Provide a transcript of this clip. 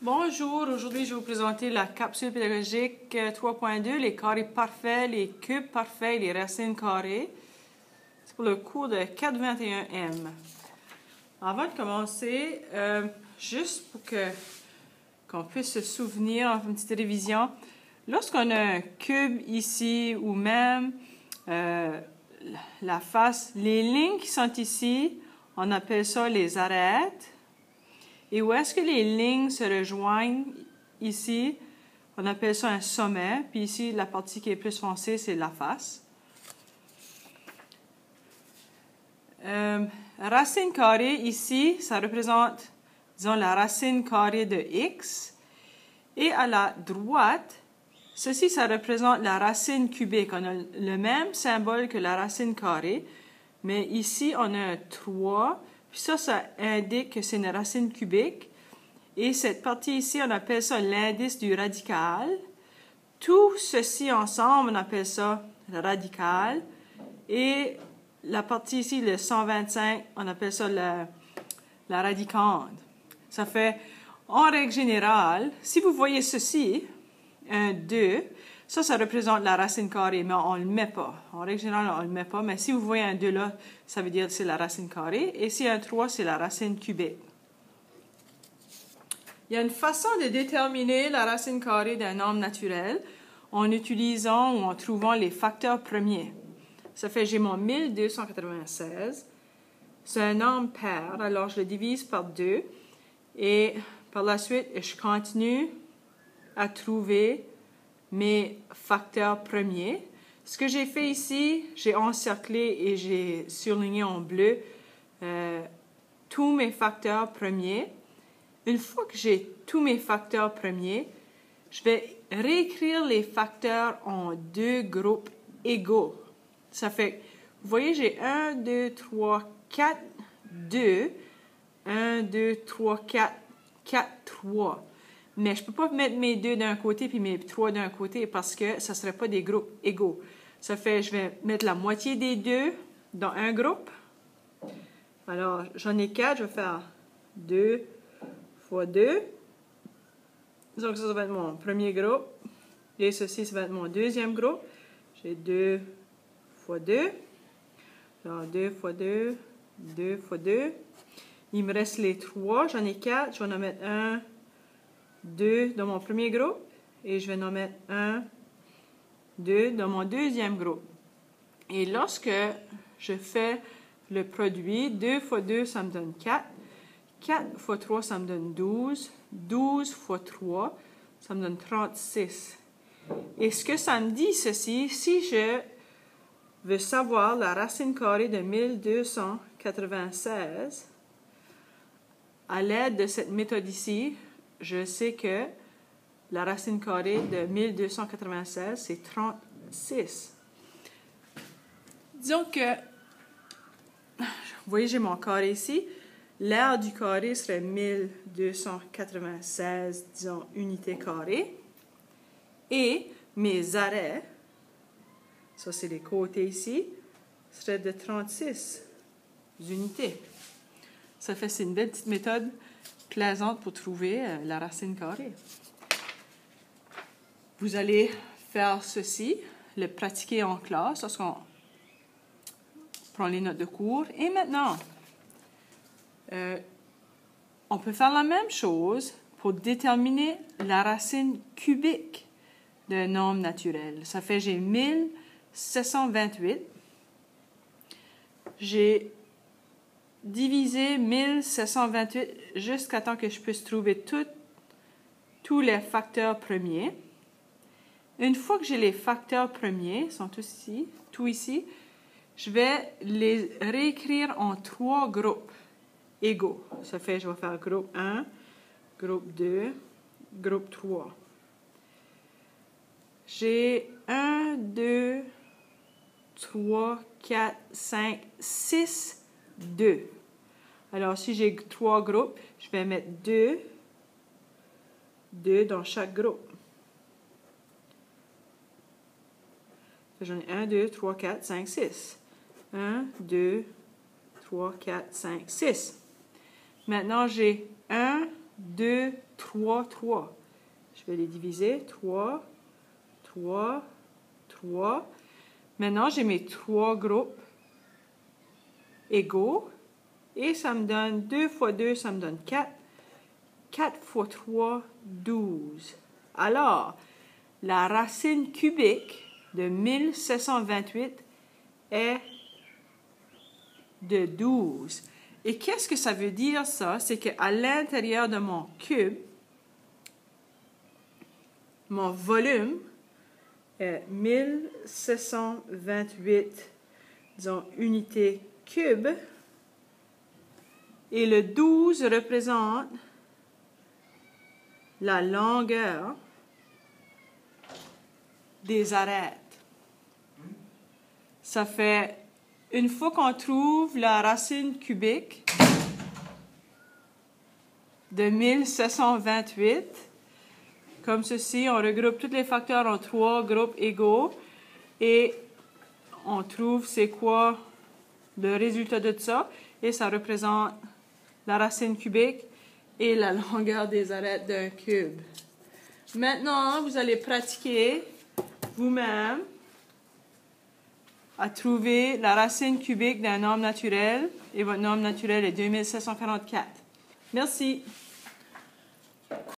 Bonjour, aujourd'hui je vais vous présenter la capsule pédagogique 3.2, les carrés parfaits, les cubes parfaits et les racines carrées. C'est pour le cours de 421M. Avant de commencer, juste pour qu'on puisse se souvenir, une petite révision, lorsqu'on a un cube ici ou même la face, les lignes qui sont ici, on appelle ça les arêtes. Et où est-ce que les lignes se rejoignent ici, on appelle ça un sommet. Puis ici, la partie qui est plus foncée, c'est la face. Racine carrée, ici, ça représente, disons, la racine carrée de x. Et à la droite, ceci, ça représente la racine cubique. On a le même symbole que la racine carrée, mais ici, on a un 3. Puis ça indique que c'est une racine cubique. Et cette partie ici, on appelle ça l'indice du radical. Tout ceci ensemble, on appelle ça le radical. Et la partie ici, le 125, on appelle ça la radicande. Ça fait, en règle générale, si vous voyez ceci, un 2, ça représente la racine carrée, mais on ne le met pas. En règle générale, on ne le met pas, mais si vous voyez un 2 là, ça veut dire que c'est la racine carrée. Et si un 3, c'est la racine cubique. Il y a une façon de déterminer la racine carrée d'un nombre naturel en utilisant ou en trouvant les facteurs premiers. Ça fait, j'ai mon 1296. C'est un nombre pair, alors je le divise par 2. Et par la suite, je continue à trouver mes facteurs premiers. Ce que j'ai fait ici, j'ai encerclé et j'ai surligné en bleu tous mes facteurs premiers. Une fois que j'ai tous mes facteurs premiers, je vais réécrire les facteurs en deux groupes égaux. Ça fait, vous voyez, j'ai 1, 2, 3, 4, 2. 1, 2, 3, 4, 4, 3. Mais je ne peux pas mettre mes 2 d'un côté puis mes 3 d'un côté parce que ça ne serait pas des groupes égaux. Ça fait, je vais mettre la moitié des 2 dans un groupe. Alors, j'en ai 4, je vais faire 2 fois 2. Donc, ça va être mon premier groupe. Et ceci, ça va être mon deuxième groupe. J'ai 2 fois 2. Alors, 2 fois 2, 2 fois 2. Il me reste les 3. J'en ai 4. Je vais en mettre 1, 2 dans mon premier groupe. Et je vais en mettre 1, 2 dans mon deuxième groupe. Et lorsque je fais le produit, 2 fois 2, ça me donne 4. 4 fois 3, ça me donne 12. 12 fois 3, ça me donne 36. Et ce que ça me dit, ceci, si je veux savoir la racine carrée de 1296, à l'aide de cette méthode ici, je sais que la racine carrée de 1296, c'est 36. Disons que, vous voyez, j'ai mon carré ici. L'aire du carré serait 1296, disons, unités carrées. Et mes arrêts, ça c'est les côtés ici, seraient de 36 unités. Ça fait, c'est une belle petite méthode plaisante pour trouver la racine carrée. Vous allez faire ceci, le pratiquer en classe lorsqu'on prend les notes de cours. Et maintenant, on peut faire la même chose pour déterminer la racine cubique d'un nombre naturel. Ça fait, j'ai 1728. J'ai diviser 1728 jusqu'à temps que je puisse trouver tous les facteurs premiers. Une fois que j'ai les facteurs premiers, ils sont tous ici, tout ici, je vais les réécrire en 3 groupes égaux. Ça fait, je vais faire groupe 1, groupe 2, groupe 3. J'ai 1, 2, 3, 4, 5, 6, 2. Alors, si j'ai 3 groupes, je vais mettre 2 dans chaque groupe. J'en ai 1, 2, 3, 4, 5, 6. 1, 2, 3, 4, 5, 6. Maintenant, j'ai 1, 2, 3, 3. Je vais les diviser. 3, 3, 3. Maintenant, j'ai mes 3 groupes égaux. Et ça me donne 2 fois 2, ça me donne 4. 4 fois 3, 12. Alors, la racine cubique de 1728 est de 12. Et qu'est-ce que ça veut dire, ça? C'est qu'à l'intérieur de mon cube, mon volume est 1728, disons, unités cubes. Et le 12 représente la longueur des arêtes. Ça fait, une fois qu'on trouve la racine cubique de 1728, comme ceci, on regroupe tous les facteurs en 3 groupes égaux et on trouve c'est quoi le résultat de ça. Et ça représente la racine cubique et la longueur des arêtes d'un cube. Maintenant, vous allez pratiquer vous-même à trouver la racine cubique d'un nombre naturel et votre nombre naturel est 2744. Merci.